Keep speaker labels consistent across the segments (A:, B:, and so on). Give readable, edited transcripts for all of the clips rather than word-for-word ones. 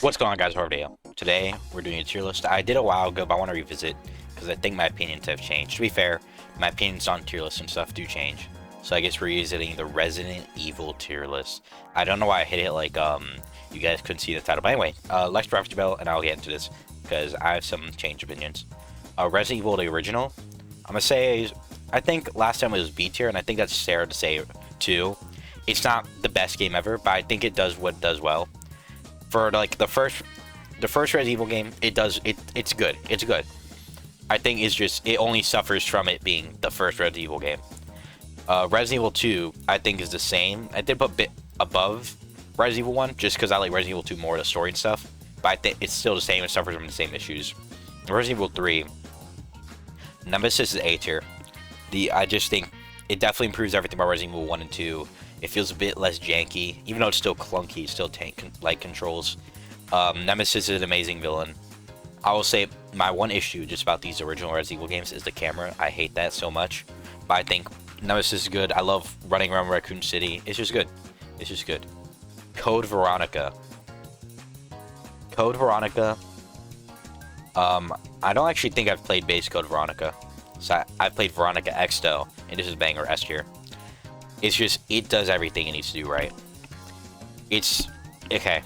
A: What's going on, guys? Video. Today we're doing a tier list. I did a while ago, but I want to revisit because I think my opinions have changed. To be fair, my opinions on tier lists and stuff do change. So I guess we're revisiting the Resident Evil tier list. I don't know why I hit it like you guys couldn't see the title, but anyway, let's press the bell and I'll get into this because I have some changed opinions. Resident Evil the original. I'm gonna say I think last time it was B tier, and I think that's fair to say too. It's not the best game ever, but I think it does what it does well. For like the first Resident Evil game, it's good. It's good. I think it's just it only suffers from it being the first Resident Evil game. Resident Evil 2, I think, is the same. I did put a bit above Resident Evil 1 just because I like Resident Evil 2 more, the story and stuff. But I think it's still the same. It suffers from the same issues. Resident Evil 3, Nemesis is A tier. I just think it definitely improves everything about Resident Evil 1 and 2. It feels a bit less janky, even though it's still clunky, still tank-like controls. Nemesis is an amazing villain. I will say my one issue just about these original Resident Evil games is the camera. I hate that so much. But I think Nemesis is good. I love running around Raccoon City. It's just good. It's just good. Code Veronica. Code Veronica. I don't actually think I've played base Code Veronica. So I played Veronica X though, and this is banger S tier. It's just, it does everything it needs to do right. It's, okay,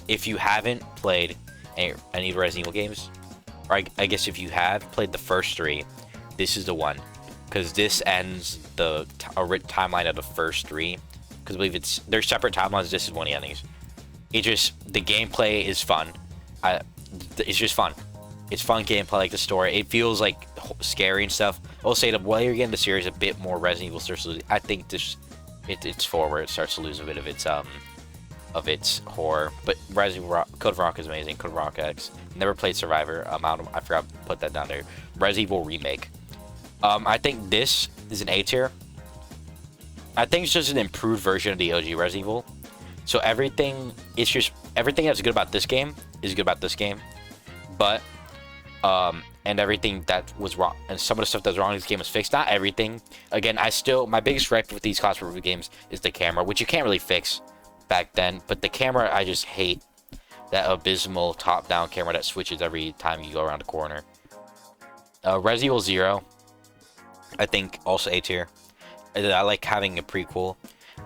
A: if you haven't played any of the Resident Evil games, or I guess if you have played the first three, this is the one. Because this ends the timeline of the first three. Because I believe they're separate timelines, this is one of the endings. It just, the gameplay is fun. It's just fun. It's fun gameplay, like the story. It feels like scary and stuff. I'll say the way you're getting the series a bit more Resident Evil starts to lose. I think it's 4 where it starts to lose a bit of its horror. But Code Veronica is amazing. Code Veronica X. Never played Survivor. I forgot to put that down there. Resident Evil Remake. I think this is an A tier. I think it's just an improved version of the OG Resident Evil. So everything that's good about this game is good about this game. But and everything that was wrong, and some of the stuff that's wrong in this game is fixed. Not everything. Again, my biggest gripe with these cost per view games is the camera, which you can't really fix back then. But the camera, I just hate that abysmal top-down camera that switches every time you go around a corner. Resident Evil 0, I think also A tier. I like having a prequel.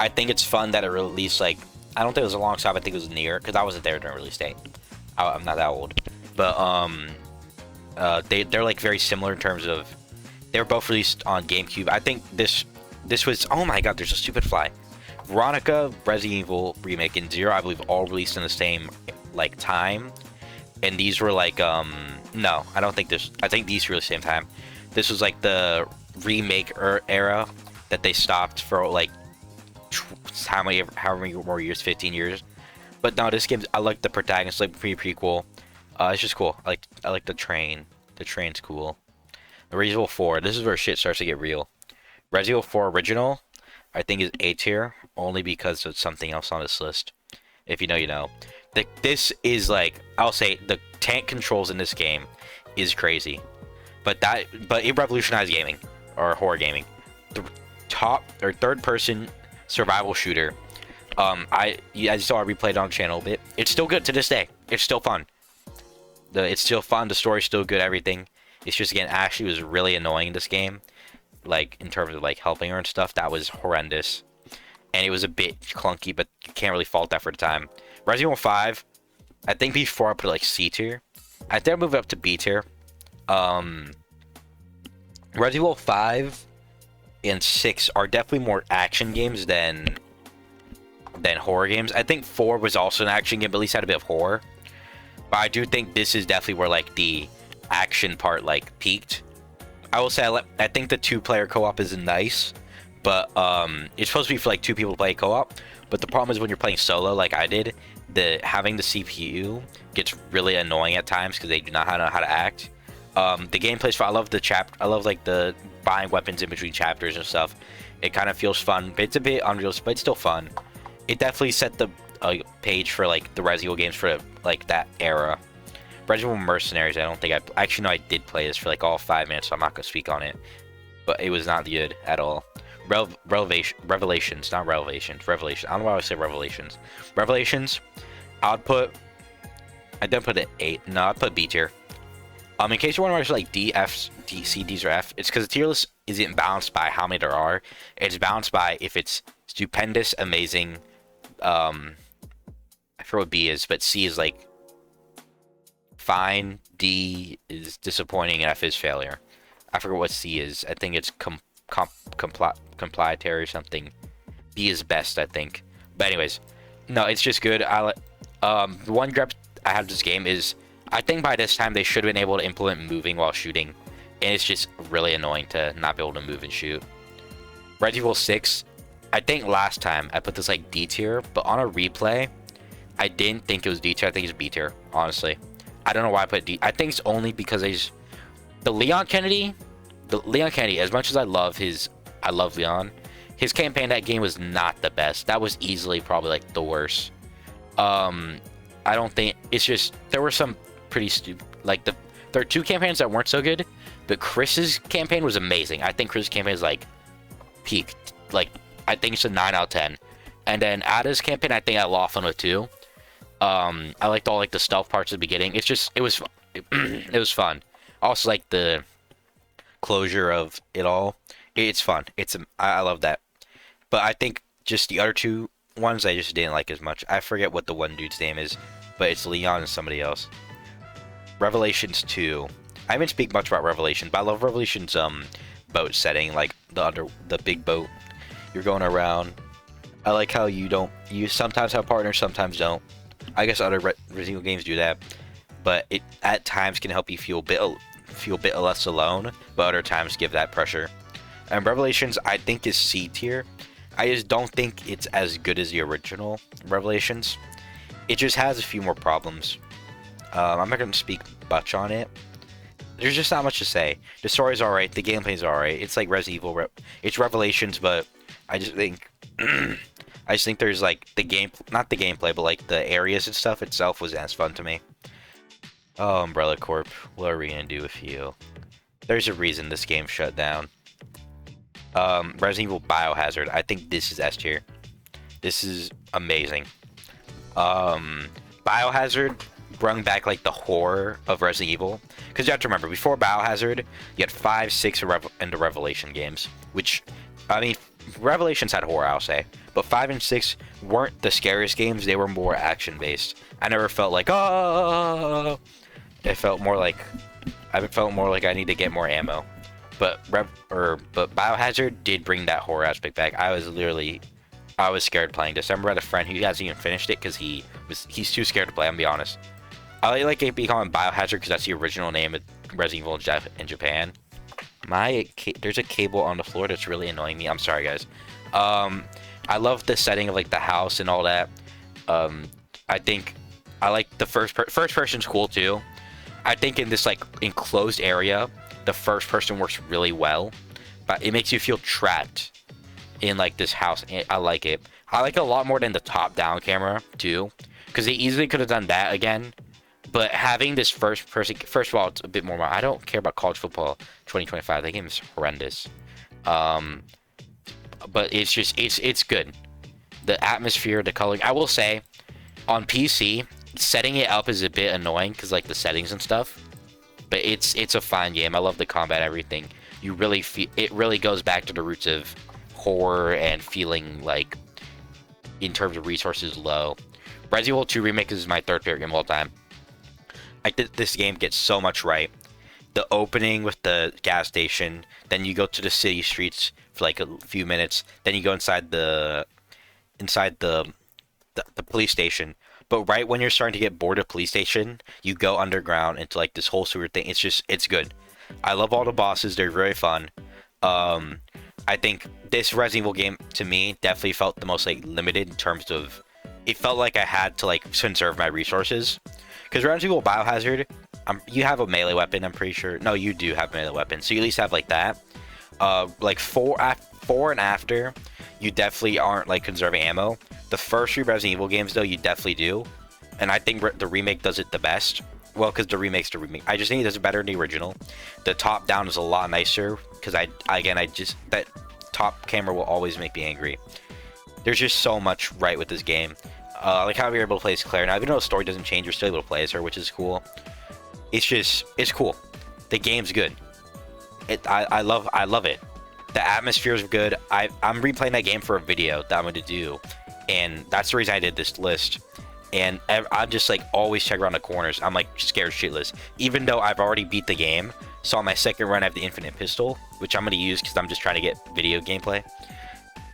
A: I think it's fun that it released, like, I don't think it was alongside, I think it was near, because I wasn't there during release date. I'm not that old. But, they're like very similar in terms of they were both released on GameCube. I think this was, oh my god, there's a stupid fly. Veronica, Resident Evil Remake, and 0, I believe, all released in the same like time. And these were like no, I don't think this. I think these were the same time. This was like the remake era that they stopped for like however many more years, 15 years. But no, this game, I like the protagonist, like prequel. It's just cool. I like the train. The train's cool. The Resident Evil 4. This is where shit starts to get real. Resident Evil 4 original, I think, is A tier only because of something else on this list. If you know, you know. This is like, I'll say the tank controls in this game is crazy, but it revolutionized gaming or horror gaming. The top or third person survival shooter. I saw I replayed it on the channel a bit. It's still good to this day. It's still fun. It's still fun. The story's still good. Everything. It's just, again, Ashley was really annoying in this game, like in terms of like helping her and stuff. That was horrendous, and it was a bit clunky. But you can't really fault that for the time. Resident Evil 5, I think before I put it like C tier. I think I moved it up to B tier. Resident Evil 5 and 6 are definitely more action games than horror games. I think 4 was also an action game, but at least had a bit of horror. But I do think this is definitely where like the action part like peaked. I will say I think the 2-player co-op is nice, but it's supposed to be for like 2 people to play co-op. But the problem is when you're playing solo, like I did, having the CPU gets really annoying at times because they do not know how to act. The gameplay's fun. I love I love like the buying weapons in between chapters and stuff. It kind of feels fun, but it's a bit unrealistic, but it's still fun. It definitely set the page for like the Resident Evil games for like that era. Resident Evil Mercenaries, I don't think I actually know I did play this for like all 5 minutes, so I'm not gonna speak on it. But it was not good at all. Revelations, not Revelations. Revelation. I don't know why I say Revelations. Revelations, I would put I didn't put it 8. No, I put B tier. In case you're wondering why it's like D, F, D, C, D's, or F, it's because the tier list isn't balanced by how many there are. It's balanced by if it's stupendous, amazing. I forget what B is, but C is like fine. D is disappointing, and F is failure. I forget what C is. I think it's complementary or something. B is best, I think. But anyways, no, it's just good. The one gripe I have this game is I think by this time they should have been able to implement moving while shooting, and it's just really annoying to not be able to move and shoot. Resident Evil 6, I think last time I put this like D tier, but on a replay, I didn't think it was D tier. I think it's B tier, honestly. I don't know why I put D. I think it's only because the Leon Kennedy, as much as I love Leon, his campaign that game was not the best. That was easily probably like the worst. I don't think it's just there were some pretty stupid like there are 2 campaigns that weren't so good, but Chris's campaign was amazing. I think Chris's campaign is like peaked. Like I think it's a 9 out of 10. And then Ada's campaign, I think I had a lot of fun with too. I liked all like the stealth parts at the beginning. It's just it was it was fun. Also like the closure of it all. It's fun. I love that. But I think just the other 2 ones I just didn't like as much. I forget what the one dude's name is, but it's Leon and somebody else. Revelations 2. I haven't speak much about Revelations, but I love Revelations boat setting, like the big boat. You're going around. I like how you sometimes have partners, sometimes don't. I guess other Resident Evil games do that, but it at times can help you feel a bit less alone, but other times give that pressure. And Revelations, I think, is C tier. I just don't think it's as good as the original Revelations. It just has a few more problems. I'm not going to speak much on it. There's just not much to say. The story's alright, the gameplay's alright. It's like Resident Evil. It's Revelations, but I just think there's like not the gameplay, but like the areas and stuff itself was as fun to me. Oh, Umbrella Corp, what are we gonna do with you? There's a reason this game shut down. Resident Evil Biohazard. I think this is S tier. This is amazing. Biohazard brought back like the horror of Resident Evil. Because you have to remember, before Biohazard, you had 5, 6, and the Revelation games. Which, I mean, Revelations had horror, I'll say. But 5 and 6 weren't the scariest games. They were more action-based. I never felt like, oh. It felt more like I need to get more ammo. But Biohazard did bring that horror aspect back. I was scared playing this. I remember I had a friend who hasn't even finished it because he's too scared to play. I'm gonna be honest. I like it calling Biohazard because that's the original name of Resident Evil in Japan. There's a cable on the floor that's really annoying me. I'm sorry, guys. I love the setting of like the house and all that. I think I like the first person's cool too. I think in this like enclosed area, the first person works really well, but it makes you feel trapped in like this house. I like it. I like it a lot more than the top-down camera too, because they easily could have done that again. But having this first of all, it's a bit more. I don't care about college football 2025. That game is horrendous. But it's just it's good. The atmosphere, the coloring. I will say, on PC, setting it up is a bit annoying because like the settings and stuff. But it's a fine game. I love the combat, everything. You really feel it really goes back to the roots of horror and feeling like, in terms of resources, low. Resident Evil 2 Remake is my 3rd favorite game of all time. I think this game gets so much right. The opening with the gas station, then you go to the city streets for like a few minutes, then you go inside the police station. But right when you're starting to get bored of police station, you go underground into like this whole sewer thing. It's good. I love all the bosses. They're very fun. I think this Resident Evil game to me definitely felt the most like limited in terms of it felt like I had to like conserve my resources. Because Resident Evil Biohazard, you have a melee weapon, I'm pretty sure. No, you do have a melee weapon, so you at least have like that. Like 4 and after, you definitely aren't like conserving ammo. The first 3 Resident Evil games, though, you definitely do. And I think the remake does it the best. Well, because the remake's the remake. I just think it does it better than the original. The top-down is a lot nicer, because that top camera will always make me angry. There's just so much right with this game. Like how you're able to play as Claire now, even though the story doesn't change, you're still able to play as her, which is cool. It's cool. The game's good. I love it. The atmosphere is good. I'm replaying that game for a video that I'm going to do, and that's the reason I did this list. And I'm just like always check around the corners. I'm like scared shitless, even though I've already beat the game. So on my second run, I have the infinite pistol, which I'm going to use because I'm just trying to get video gameplay.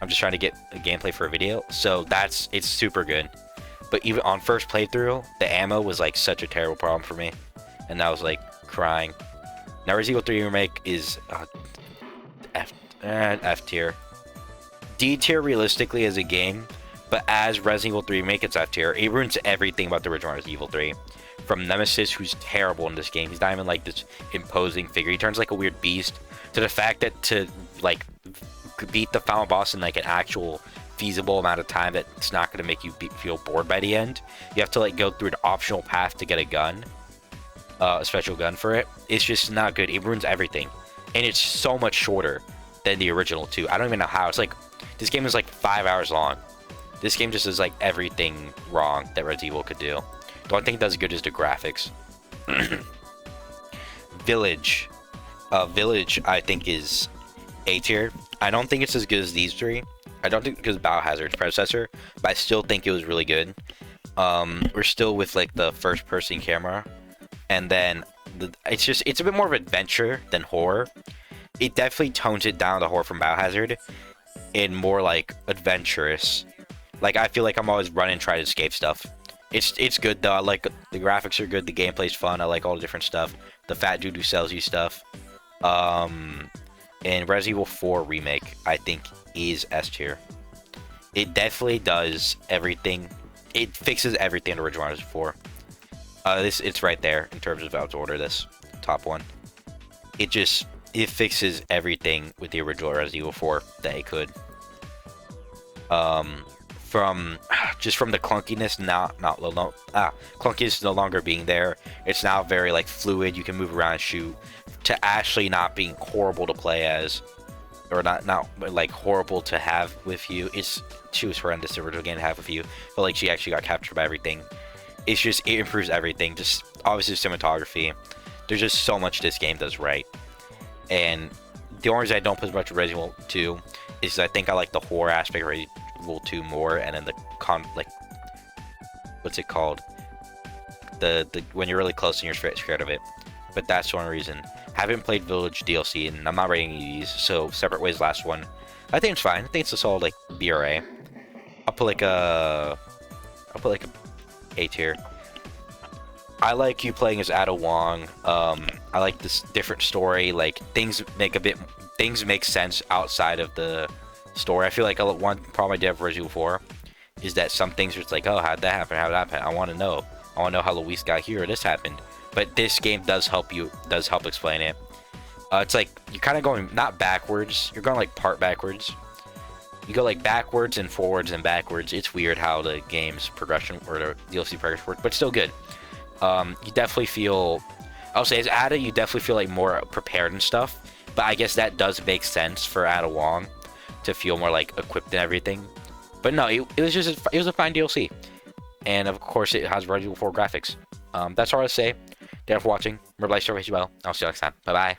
A: I'm just trying to get a gameplay for a video. So it's super good. But even on first playthrough, the ammo was like such a terrible problem for me, and I was like crying. Now Resident Evil 3 Remake is F tier. D tier realistically as a game, but as Resident Evil 3 Remake, it's F tier. It ruins everything about the original Resident Evil 3. From Nemesis, who's terrible in this game. He's not even like this imposing figure. He turns like a weird beast. To the fact that to like beat the final boss in like an actual feasible amount of time that's not going to make you feel bored by the end. You have to like go through an optional path to get a gun. A special gun for it. It's just not good. It ruins everything. And it's so much shorter than the original too. I don't even know how. It's like, this game is like 5 hours long. This game just is like everything wrong that Resident Evil could do. The only thing that's good is the graphics. Village. Village, I think, is A tier. I don't think it's as good as these three. I don't think because Biohazard's predecessor, but I still think it was really good. We're still with like the first person camera, and then it's a bit more of adventure than horror. It definitely tones it down, the horror from Biohazard, and more like adventurous. Like I feel like I'm always running trying to escape stuff. It's good though. I like the graphics are good, the gameplay's fun. I like all the different stuff. The fat dude who sells you stuff. And Resident Evil 4 Remake, I think, is S tier. It definitely does everything. It fixes everything in the original Resident Evil 4. It's right there in terms of how to order this top one. It fixes everything with the original Resident Evil 4 that it could. From the clunkiness, clunkiness no longer being there. It's now very like fluid. You can move around and shoot. To actually not being horrible to play as, or not like horrible to have with you. She was horrendous the original game to have with you, but like she actually got captured by everything. It improves everything. Just obviously cinematography. There's just so much this game does right. And the only reason I don't put as much Resident Evil 2 is I think I like the horror aspect of Resident Evil 2 more, and then what's it called? The when you're really close and you're scared of it. But that's the only reason. Haven't played Village DLC, and I'm not rating these, so Separate Ways last one. I think it's fine. I think it's a solid like BRA. I'll put like a A tier. I like you playing as Ada Wong. I like this different story. Like things make sense outside of the story. I feel like one problem I did with Resident Evil 4 is that some things are just like, oh, how'd that happen? How'd that happen? I want to know how Luis got here or this happened. But this game does help explain it. It's like you're kind of going not backwards. You're going like part backwards. You go like backwards and forwards and backwards. It's weird how the game's progression or the DLC progression works, but still good. You definitely feel, I'll say as Ada, you definitely feel like more prepared and stuff. But I guess that does make sense for Ada Wong to feel more like equipped and everything. But no, it was a fine DLC, and of course it has Resident Evil 4 graphics. That's all I say. Thank you for watching. Remember, like, share, well. I'll see you next time. Bye bye.